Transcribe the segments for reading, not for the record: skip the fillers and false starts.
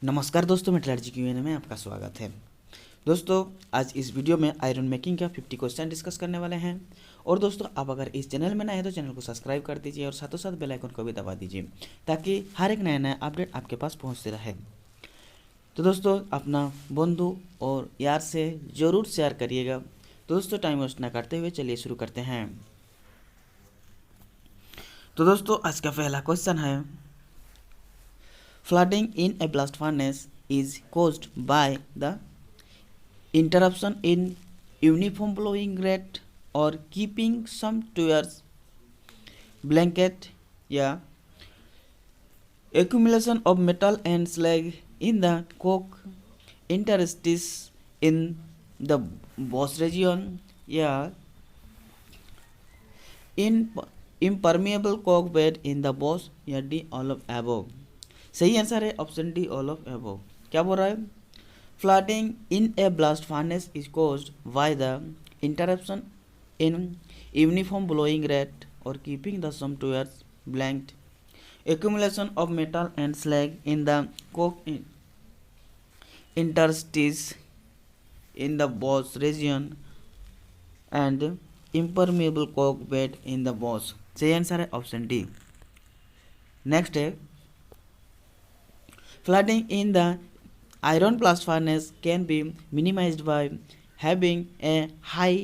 नमस्कार दोस्तों, metallurgy Q&A में आपका स्वागत है। दोस्तों, आज इस वीडियो में आयरन मेकिंग का 50 क्वेश्चन डिस्कस करने वाले हैं। और दोस्तों, आप अगर इस चैनल में नए हैं तो चैनल को सब्सक्राइब कर दीजिए और साथों साथ बेल आइकन को भी दबा दीजिए ताकि हर एक नया नया अपडेट आपके पास पहुंचते रहे। तो दोस्तों, अपना बंधु और यार से ज़रूर शेयर करिएगा। तो दोस्तों, टाइम वेस्ट ना करते हुए चलिए शुरू करते हैं। तो दोस्तों, आज का पहला क्वेश्चन है, flooding in a blast furnace is caused by the interruption in uniform blowing rate or keeping some tires blanket या accumulation of metal and slag in the coke interstices in the boss region या in impermeable coke bed in the boss या D all of above। सही answer है option D all of above. क्या बोल रहा है? Flooding in a blast furnace is caused by the interruption in uniform blowing rate और keeping the some tuyeres blanked accumulation of metal and slag in the coke interstices in the boss region and impermeable coke bed in the boss। सही answer है option D. Next है, flooding in the iron blast furnace can be minimized by having a high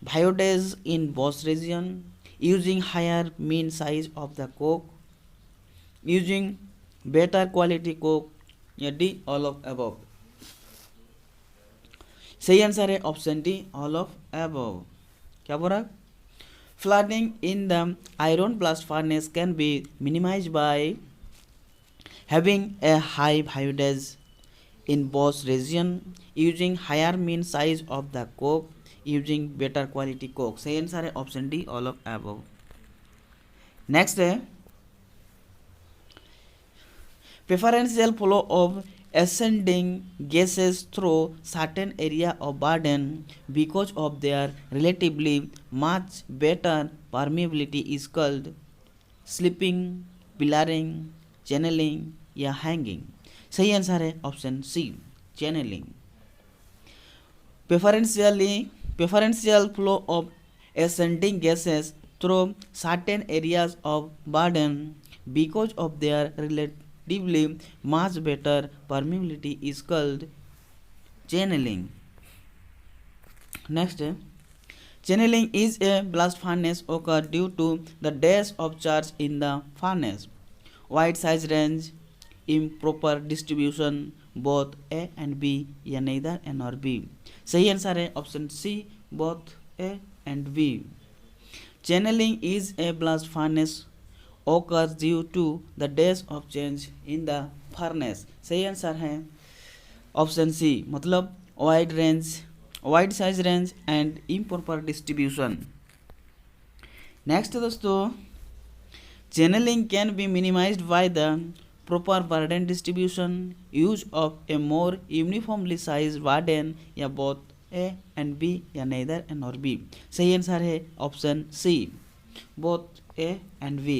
voltage in boss region, using higher mean size of the coke, using better quality coke या D all of above। सही answer है option D all of above। क्या बोल रहा है? Flooding in the iron blast furnace can be minimized by having a high voltage in both region, using higher mean size of the coke, using better quality coke। सही answer है option D all of above। Next है, preferential flow of ascending gases through certain area of burden because of their relatively much better permeability is called slipping, pillaring, channelling या hanging. सही answer है option C channelling. Preferential flow of ascending gases through certain areas of burden because of their relatively much better permeability is called channeling। next, channeling is a blast furnace occur due to the dash of charge in the furnace, wide size range, improper distribution, both A and B या neither A nor B। सही answer है option C both A and B। Channeling is a blast furnace occurs due to the dash of change in the furnace। सही answer है option सी, मतलब wide size range and improper distribution। Next दोस्तों, channeling can be minimized by the proper burden distribution, use of a more uniformly sized burden या both A and B या neither A nor B। सही answer है option C both A and B।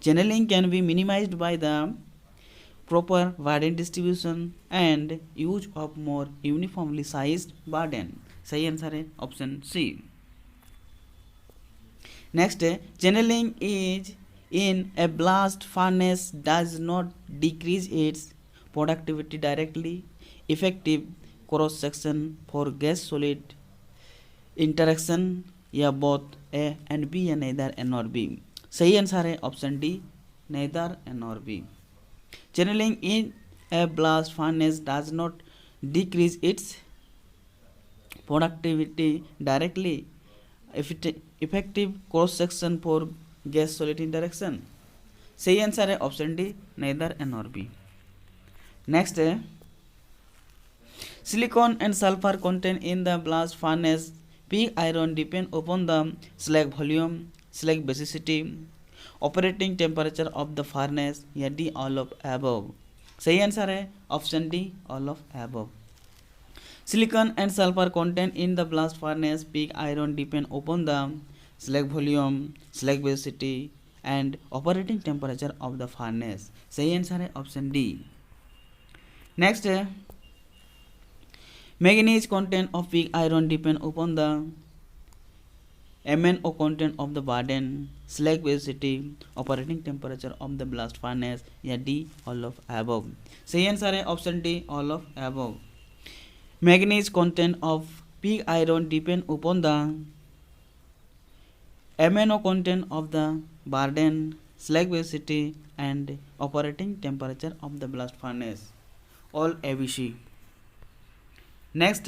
Channeling can be minimized by the proper burden distribution and use of more uniformly sized burden। सही answer है option सी। Next है, channeling is in a blast furnace does not decrease its productivity directly, effective cross section for gas solid interaction या both A and B या neither A nor B। सही answer है option D neither A nor B। channeling in a blast furnace does not decrease its productivity directly, effective cross section for gas solid interaction. सही answer है option D neither A nor B. Next है, silicon and sulphur content in the blast furnace pig iron depend upon the slag volume, slag basicity, operating temperature of the furnace या D all of above। सही answer है option D all of above। Silicon and sulphur content in the blast furnace pig iron depend upon the slag volume, slag velocity and operating temperature of the furnace। सही answer है option D. Next, manganese content of pig iron depend upon the MnO content of the burden, slag velocity, operating temperature of the blast furnace, या D all of above. सही answer है option D all of above. Manganese content of pig iron depend upon the MnO content of the burden, slag velocity and operating temperature of the blast furnace. All ABC. Next,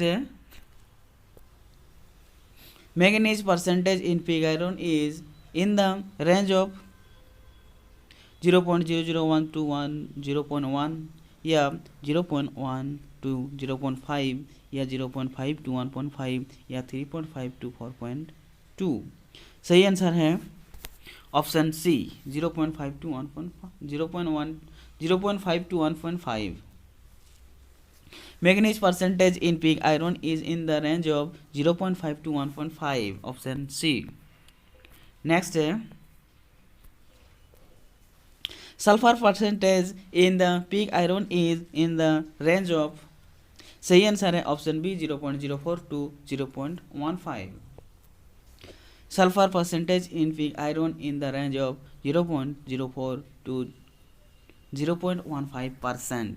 manganese percentage in pig iron is in the range of 0.0001 to 0.1 या 0.1 to 0.5 या 0.5 to 1.5 या 3.5 to 4.2. सही answer है option C 0.5 to 1.5. Manganese percentage in pig iron is in the range of 0.5 to 1.5. Option C. Next, sulfur percentage in the pig iron is in the range of, सही answer है option B 0.04 to 0.15. Sulfur percentage in pig iron in the range of 0.04 to 0.15%.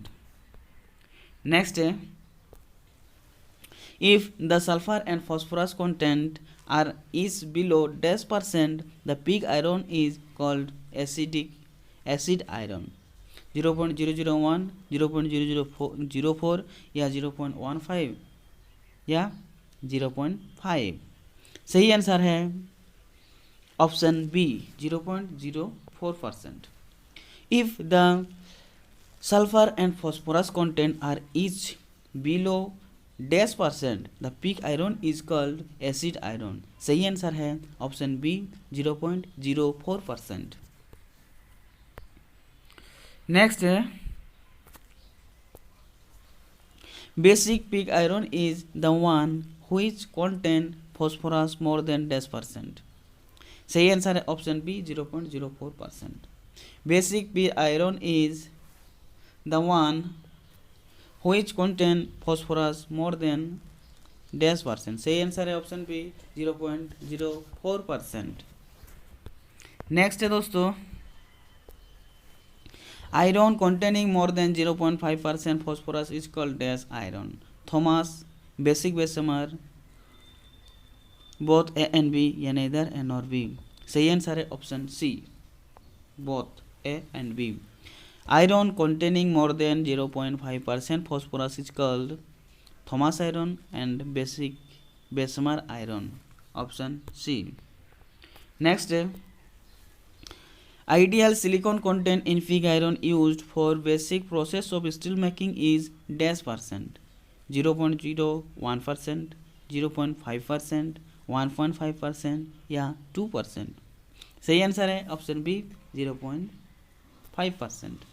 Next, if the sulfur and phosphorus content are is below -%, the pig iron is called acid iron. 0.001, 0.004 या 0.15 या 0.5. सही answer है option B 0.04%. If the sulfur and phosphorus content are each below -%, the pig iron is called acid iron. सही answer है option B 0.04%. Next, basic pig iron is the one which contain phosphorus more than -%. सही answer है option B 0.04%. Basic pig iron is the one which contain phosphorus more than -%. सही answer है option B 0.04%. Next है दोस्तों iron containing more than 0.5% phosphorus is called dash iron. Thomas, basic Bessemer, both A and B या neither A nor B. सही answer है option C both A and B. Iron containing more than 0.5% phosphorus is called Thomas iron and basic Bessemer iron. Option C. Next, ideal silicon content in pig iron used for basic process of steel making is -%. 0.01%, 0.5%, 1.5% या 2%. सही answer है option B 0.5%.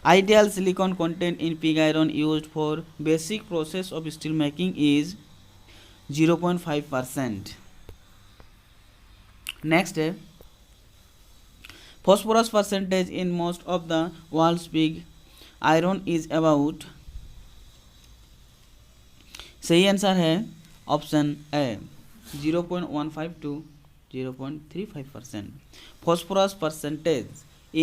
Ideal silicon content in pig iron used for basic process of steel making is 0.5%. Next, phosphorus percentage in most of the world's pig iron is about, सही answer है option A 0.15 to 0.35%. Phosphorus percentage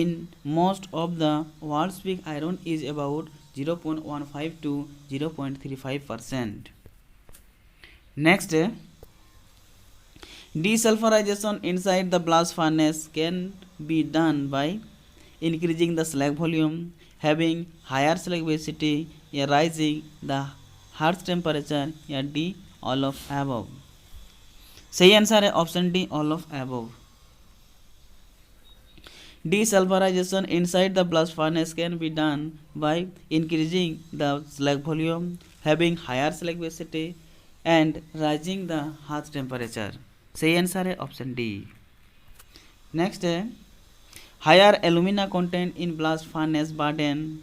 in most of the world's pig iron is about 0.15 to 0.35%. Next, desulfurization inside the blast furnace can be done by increasing the slag volume, having higher slag velocity या rising the hearth temperature या D all of above. सही answer है option D all of above. Desulfurization inside the blast furnace can be done by increasing the slag volume, having higher slag velocity and rising the hearth temperature. सही answer है option D. Next है higher alumina content in blast furnace burden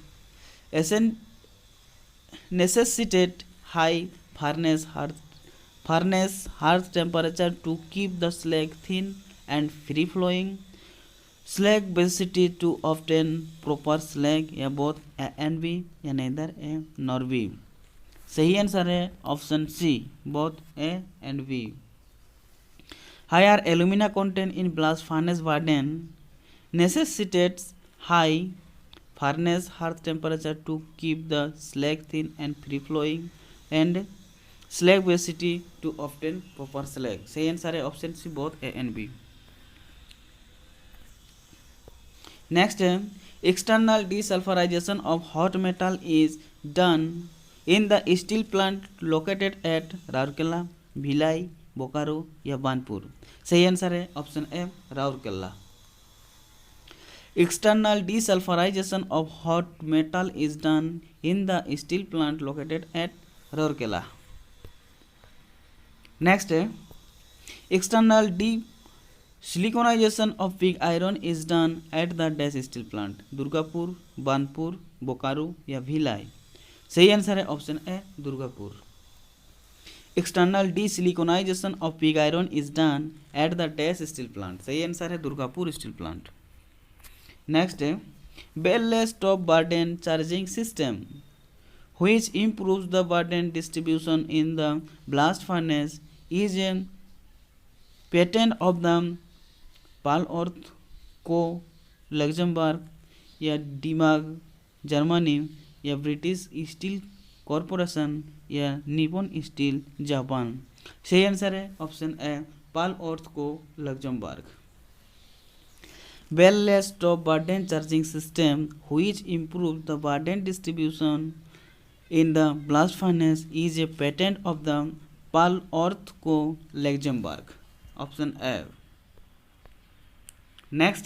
necessitate high furnace hearth temperature to keep the slag thin and free flowing. slag basicity to obtain proper slag या both A and B या neither A nor B. सही answer है option C both A and B. Higher alumina content in blast furnace burden necessitates high furnace hearth temperature to keep the slag thin and free flowing and slag basicity to obtain proper slag. सही answer है option C both A and B. Next, external desulfurization of hot metal is done in the steel plant located at Rourkela, Bhilai, Bokaro या बानपुर. सही answer है option A Rourkela. External desulfurization of hot metal is done in the steel plant located at Rourkela. Next, external siliconization of pig iron is done at the dash steel plant Durgapur, Burnpur, Bokaro या भिलाई. सही answer है option A Durgapur. External desiliconization of pig iron is done at the dash steel plant. सही answer है Durgapur steel plant. Next है bellless top burden charging system which improves the burden distribution in the blast furnace is a patent of the Paul Wurth Co Luxembourg या Demag Germany या British steel corporation या Nippon steel Japan. सही answer है option A Paul Wurth Co Luxembourg. Bellless top burden charging system which improve the burden distribution in the blast furnace is a patent of the Paul Wurth Co Luxembourg. Option A. Next,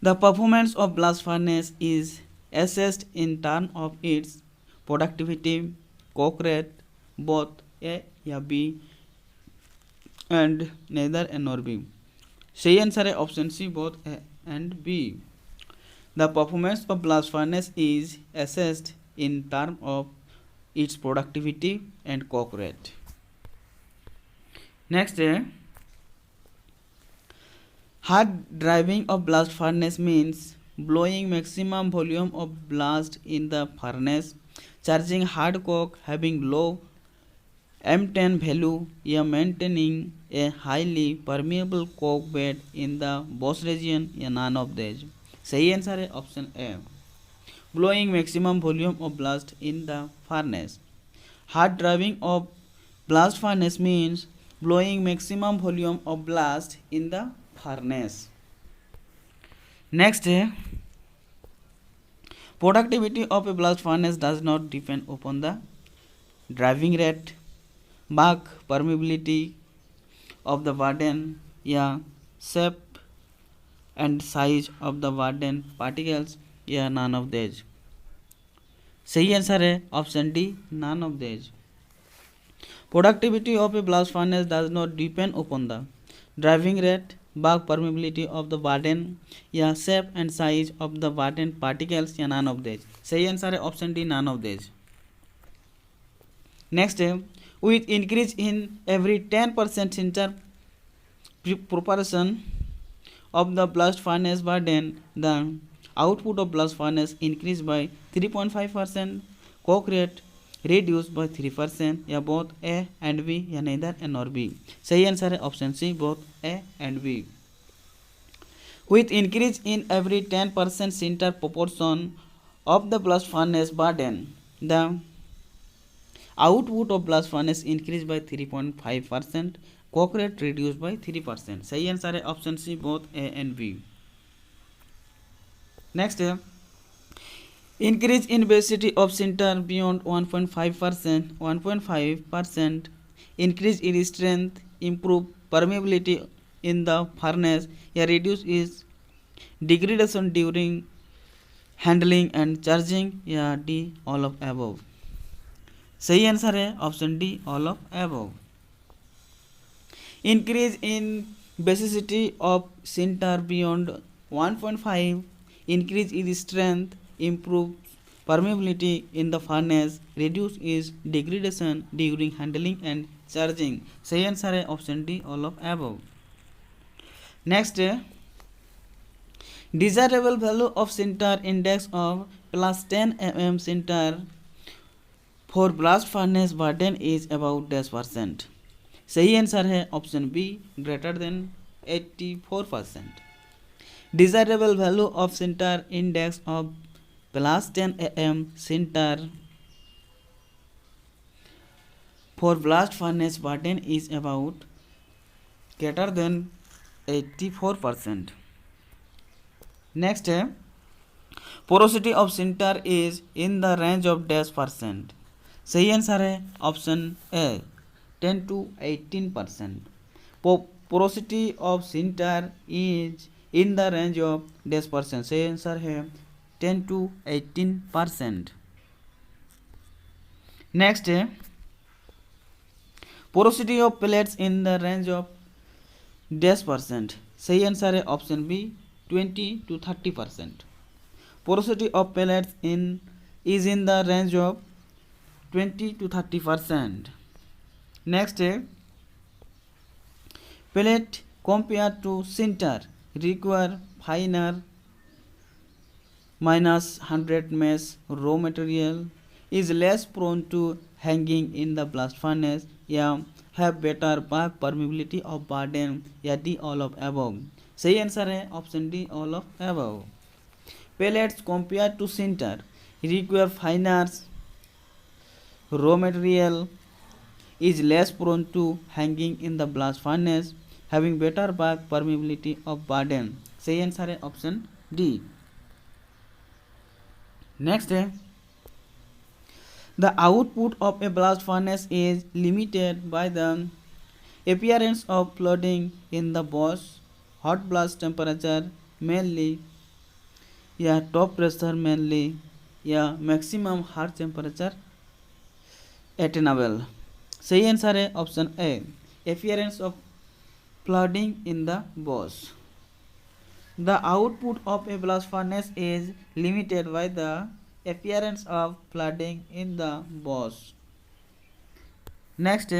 the performance of blast furnace is assessed in terms of its productivity, coke rate, both A या B and neither A nor B. सही answer है option C both A and B. The performance of blast furnace is assessed in terms of its productivity and coke rate. Next, hard driving of blast furnace means blowing maximum volume of blast in the furnace, charging hard coke, having low M10 value या maintaining a highly permeable coke bed in the boss region या none of these. सही answer है option A blowing maximum volume of blast in the furnace. Hard driving of blast furnace means blowing maximum volume of blast in the furnace. Next, productivity of a blast furnace does not depend upon the driving rate, bulk permeability of the burden या shape and size of the burden particles या none of these. सही answer है option D none of these. Productivity of a blast furnace does not depend upon the driving rate, bulk permeability of the burden या shape and size of the burden particles या none of these. सही answer है option D none of these. Next, with increase in every 10% sinter proportion of the blast furnace burden, the output of blast furnace increased by 3.5%, coke rate reduced by 3% या both A and B या neither A nor B. सही answer है option C both A and B. With increase in every 10% sinter proportion of the blast furnace burden, the output of blast furnace increased by 3.5%, coke rate reduced by 3%. सही answer है option C both A and B. Next, increase in basicity of sinter beyond 1.5%, increase in strength, improve permeability in the furnace या reduce its degradation during handling and charging या D all of above. सही answer है option D all of above. Increase in basicity of sinter beyond 1.5, increase in strength, improve permeability in the furnace, reduce its degradation during handling and charging. सही answer है option D all of above. Next, desirable value of sinter index of plus 10 mm sinter for blast furnace burden is about 10%. सही answer है option be greater than 84%. Desirable value of sinter index of plus 10 mm sinter for blast furnace burden is about greater than 84%. Next, porosity of sinter is in the range of dash percent. सही answer है option A 10 to 18%. Porosity of sinter is in the range of dash percent. सही answer है 10 to 18%. Next, porosity of pellets in the range of dash percent. सही answer है option B 20 to 30%. Porosity of pellets is in the range of 20 to 30%. Next, pellet compared to sinter require finer minus 100 mesh raw material, is less prone to hanging in the blast furnace, या have better bark permeability of burden, या D all of above. सही answer है option D all of above. Pellets compared to sinter require finer raw material, is less prone to hanging in the blast furnace, having better bark permeability of burden. सही answer है option D. Next, the output of a blast furnace is limited by the appearance of flooding in the boss, hot blast temperature mainly, या top pressure mainly, या maximum hot temperature attainable. सही answer है option A appearance of flooding in the boss. The output of a blast furnace is limited by the appearance of flooding in the boss. Next,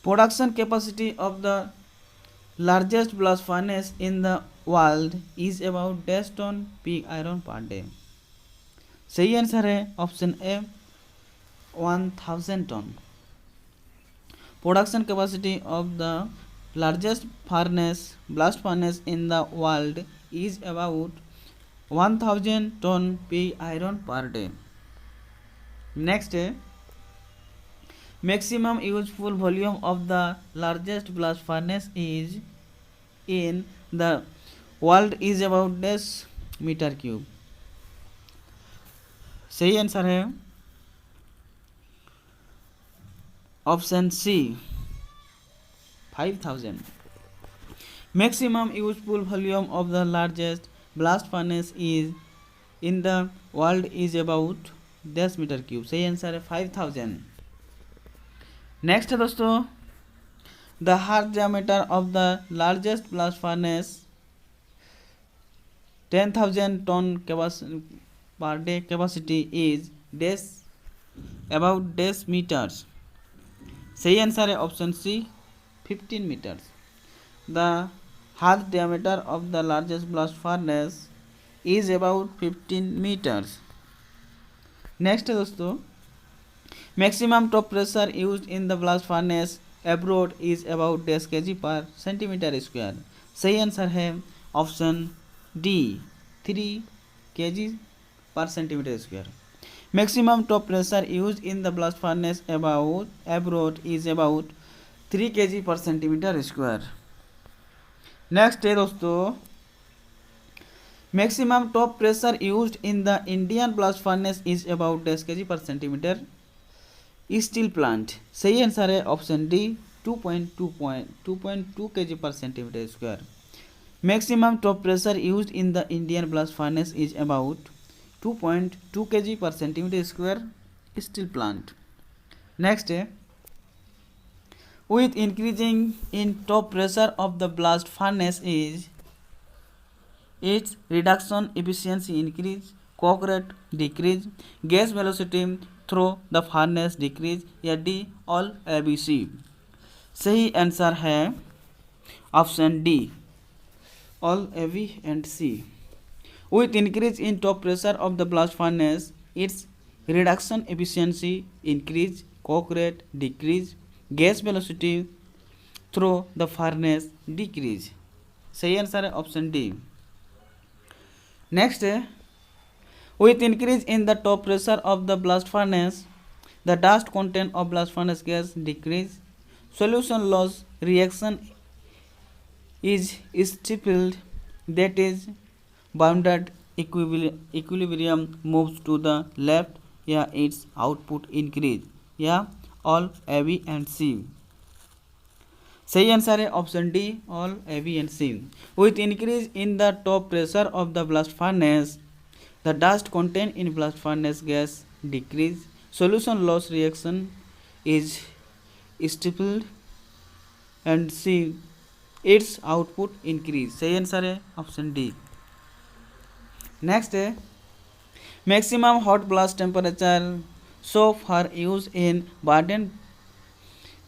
production capacity of the largest blast furnace in the world is about dash ton pig iron per day. सही answer है option A 1000 ton. Production capacity of the largest blast furnace in the world is about 1000 ton pig iron per day. Next, maximum useful volume of the largest blast furnace is in the world is about dash meter cube. सही answer है option C 5000. Maximum useful volume of the largest blast furnace is in the world is about dash meter cube. सही answer है 5000. Next है दोस्तों the hearth diameter of the largest blast furnace 10,000 ton per day capacity is dash about dash meters. सही answer है option C 15 meters. The hearth diameter of the largest blast furnace is about 15 meters. Next है दोस्तों maximum top pressure used in the blast furnace abroad is about dash kg per centimeter square. सही answer है option D 3 kg per centimeter square. Maximum top pressure used in the blast furnace abroad is about 3 kg per centimeter square. Next है दोस्तों maximum top pressure used in the Indian blast furnace is about dash kg per centimeter steel plant. सही answer है option D 2.2 kg per centimeter square. Maximum top pressure used in the Indian blast furnace is about 2.2 kg per centimeter square steel plant. Next, with increasing in top pressure of the blast furnace is its reduction efficiency increase, coke rate decrease, gas velocity through the furnace decrease, या D all ABC. सही answer है option D, all A B and C. With increase in top pressure of the blast furnace, its reduction efficiency increase, coke rate decrease, gas velocity through the furnace decrease। सही answer है option D. Next है, with increase in the top pressure of the blast furnace, the dust content of blast furnace gas decrease, solution loss reaction is stifled, that is bounded equilibrium moves to the left, या its output increase, या all A B and C। सही answer है option D, all A B and C. With increase in the top pressure of the blast furnace, the dust content in blast furnace gas decrease, solution loss reaction is stifled, and C its output increase. सही answer है option D. Next है, maximum hot blast temperature so for use in बार्डन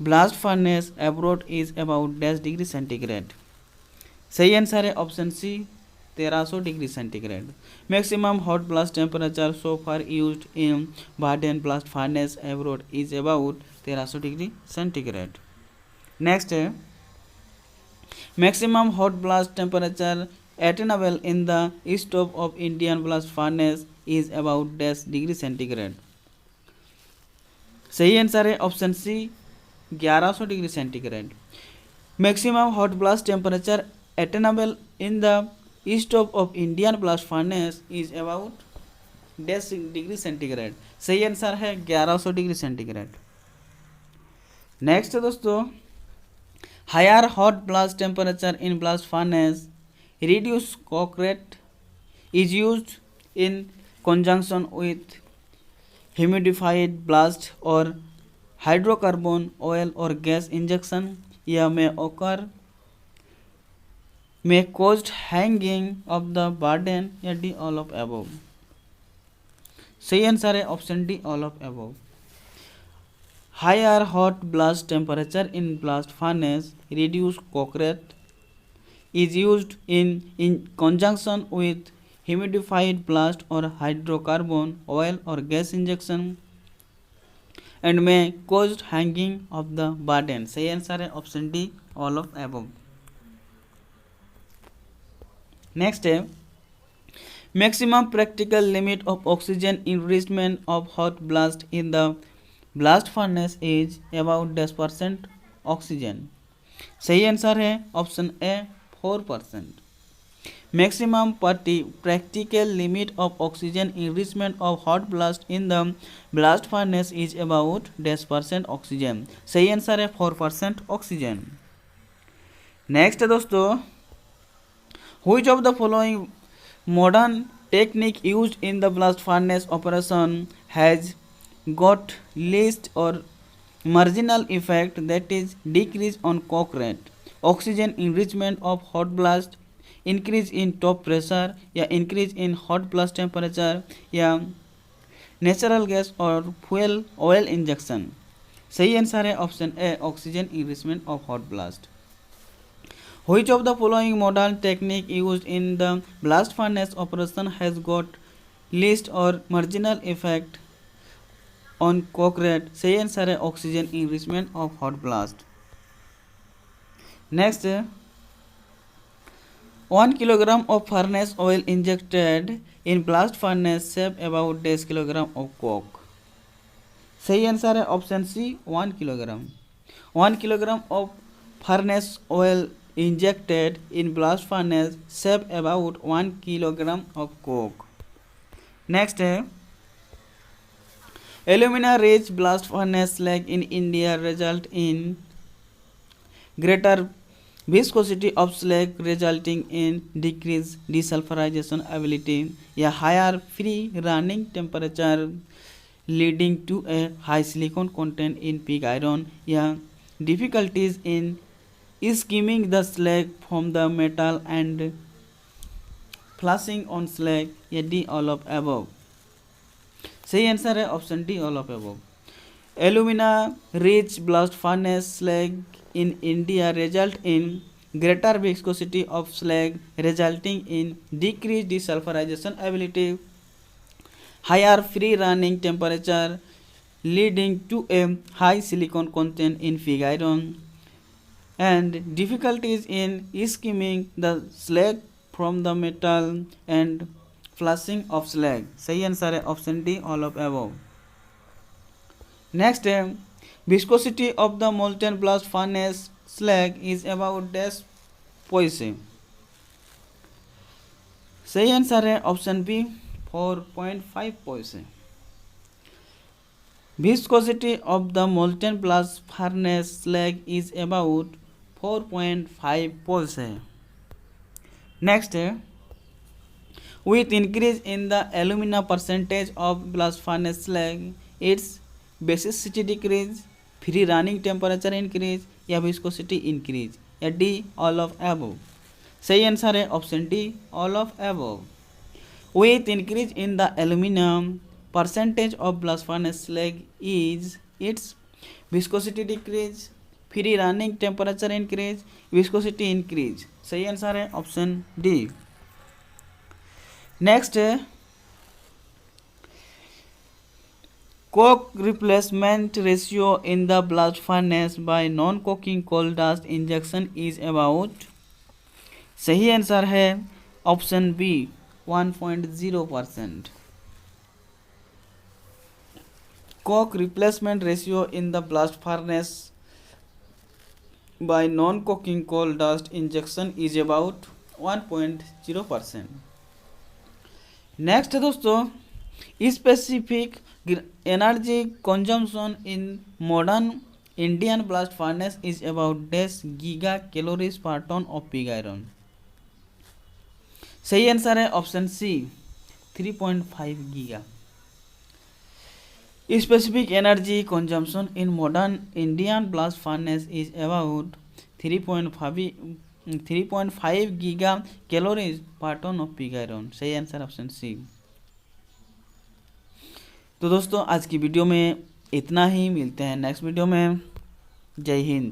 blast furnace abroad is about dash degree centigrade. सही answer है option C, 1300 degree centigrade. Maximum hot blast temperature so for used in बार्डन blast furnace abroad is about 1300 degree centigrade. Next है, maximum hot blast temperature attainable in the stove of Indian blast furnace is about dash degree centigrade. सही answer है option C, 1100 degree centigrade. Maximum hot blast temperature attainable in the stove of Indian blast furnace is about dash degree centigrade. सही answer है 1100 degree centigrade. Next है दोस्तों, higher hot blast temperature in blast furnace reduce coke rate is used in conjunction with humidified blast or hydrocarbon oil or gas injection, या may caused hanging of the burden, या D all of above। सही answer है option D, all of above। Higher hot blast temperature in blast furnace reduce coke rate is used in conjunction with humidified blast or hydrocarbon oil or gas injection and may cause hanging of the burden। सही answer है option D, all of above। Next है, maximum practical limit of oxygen enrichment of hot blast in the blast furnace is about 10% oxygen। सही answer है option A, 4%। Maximum practical limit of oxygen enrichment of hot blast in the blast furnace is about 10% oxygen। सही answer है 4% oxygen. Next है दोस्तों, which of the following modern technique used in the blast furnace operation has got least or marginal effect, that is decrease on coke rate, oxygen enrichment of hot blast, increase in top pressure, या increase in hot blast temperature, या natural gas और fuel oil injection। सही answer है option A, oxygen enrichment of hot blast। Which of the following modern technique used in the blast furnace operation has got least or marginal effect on coke rate? सही answer है oxygen enrichment of hot blast। Next, 1 kilogram of furnace oil injected in blast furnace save about 10 kilogram of coke। सही answer है option C, 1 kilogram। 1 kilogram of furnace oil injected in blast furnace save about 1 kilogram of coke। Next है, alumina rich blast furnace slag in India result in greater viscosity of slag resulting in decreased desulfurization ability, या higher free running temperature leading to a high silicon content in pig iron, या difficulties in skimming the slag from the metal and flushing on slag, या D all of above। सही answer है option D, all of above। Alumina rich blast furnace slag in India result in greater viscosity of slag, resulting in decreased desulfurization ability, higher free running temperature, leading to a high silicon content in pig iron, and difficulties in skimming the slag from the metal and flushing of slag. सही answer है option D, all of above. Next है viscosity of the molten blast furnace slag is about dash poise. सही answer है option B 4.5 poise. Viscosity of the molten blast furnace slag is about 4.5 poise. Next, with increase in the alumina percentage of blast furnace slag, its basicity decrease, free running temperature increase या viscosity increase या D all of above. सही answer है option D, all of above. With increase in the aluminum percentage of blast furnace slag is its viscosity decrease, free running temperature increase, viscosity increase. सही answer है option D. Next है coke replacement ratio in the blast furnace by non coking coal dust injection is about. सही answer है option B 1.0%. Coke replacement ratio in the blast furnace by non-coking coal dust injection is about 1.0%. Next है दोस्तों specific energy consumption in modern Indian blast furnace is about dash giga calories per ton of pig iron. सही answer है option C 3.5 giga. Specific energy consumption in modern Indian blast furnace is about 3.5 giga calories per ton of pig iron. सही answer option C. तो दोस्तों आज की video में इतना ही, मिलते हैं नेक्स्ट वीडियो में. जय हिंद.